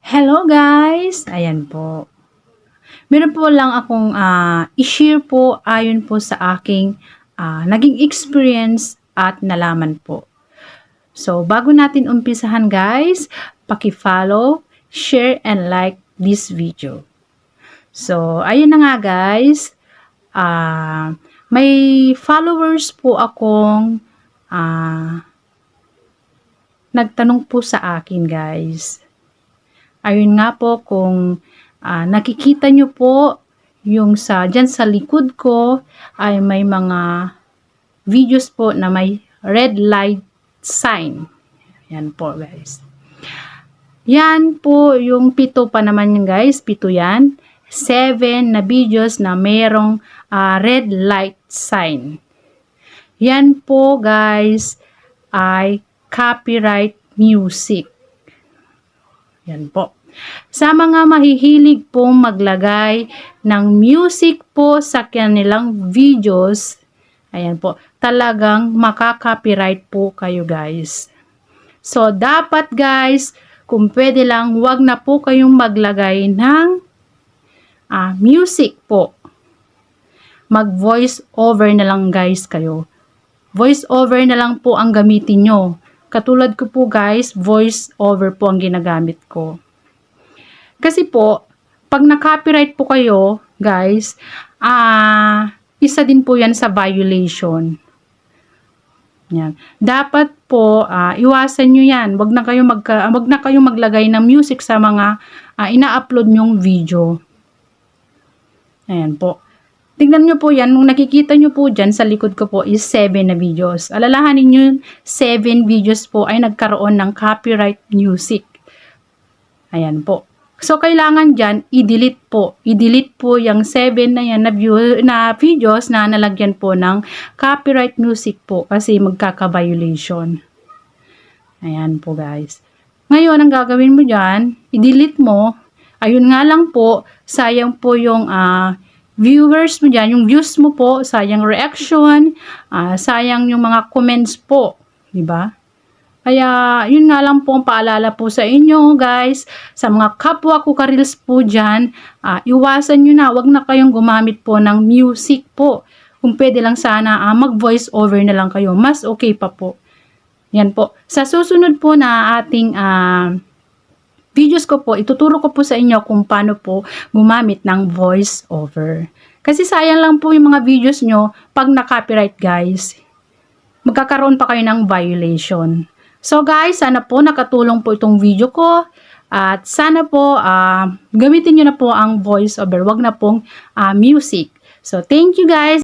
Hello guys! Ayan po. Meron po lang akong i-share po ayon po sa aking naging experience at nalaman po. So, bago natin umpisahan guys, paki-follow, share, and like this video. So, ayun na nga guys. May followers po akong nagtanong po sa akin guys. Ayun nga po kung nakikita nyo po yung dyan sa likod ko ay may mga videos po na may red light sign. Yan po guys. Yan po yung 7 pa naman yun guys. 7 yan. 7 na videos na merong red light sign. Yan po guys ay copyright music. Yan po. Sa mga mahihilig pong maglagay ng music po sa kanilang videos, ayan po, talagang makaka-copyright po kayo guys. So, dapat guys, kung pwede lang, wag na po kayong maglagay ng music po. Mag-voice over na lang guys kayo. Voice over na lang po ang gamitin nyo. Katulad ko po guys, voice over po ang ginagamit ko. Kasi po, pag na-copyright po kayo, guys, isa din po yan sa violation. Yan. Dapat po, iwasan nyo yan. Wag na kayo maglagay ng music sa mga ina-upload nyong video. Ayan po. Tingnan nyo po yan, kung nakikita nyo po dyan sa likod ko po is 7 na videos. Alalahanin nyo, 7 videos po ay nagkaroon ng copyright music. Ayan po. So, kailangan dyan, i-delete po. I-delete po yung 7 na yan na videos na nalagyan po ng copyright music po kasi magkaka-violation. Ayan po guys. Ngayon, ang gagawin mo dyan, i-delete mo. Ayun nga lang po, sayang po yung viewers mo dyan, yung views mo po, sayang reaction, sayang yung mga comments po. Diba? Kaya, yun nga lang po ang paalala po sa inyo, guys. Sa mga kapwa ko ka-reels po dyan, iwasan nyo na. Wag na kayong gumamit po ng music po. Kung pwede lang sana, mag-voice over na lang kayo. Mas okay pa po. Yan po. Sa susunod po na ating videos ko po, ituturo ko po sa inyo kung paano po gumamit ng voice over. Kasi sayang lang po yung mga videos nyo pag na-copyright, guys. Magkakaroon pa kayo ng violation. So guys, sana po nakatulong po itong video ko at sana po gamitin nyo na po ang voice over, wag na pong music. So thank you guys.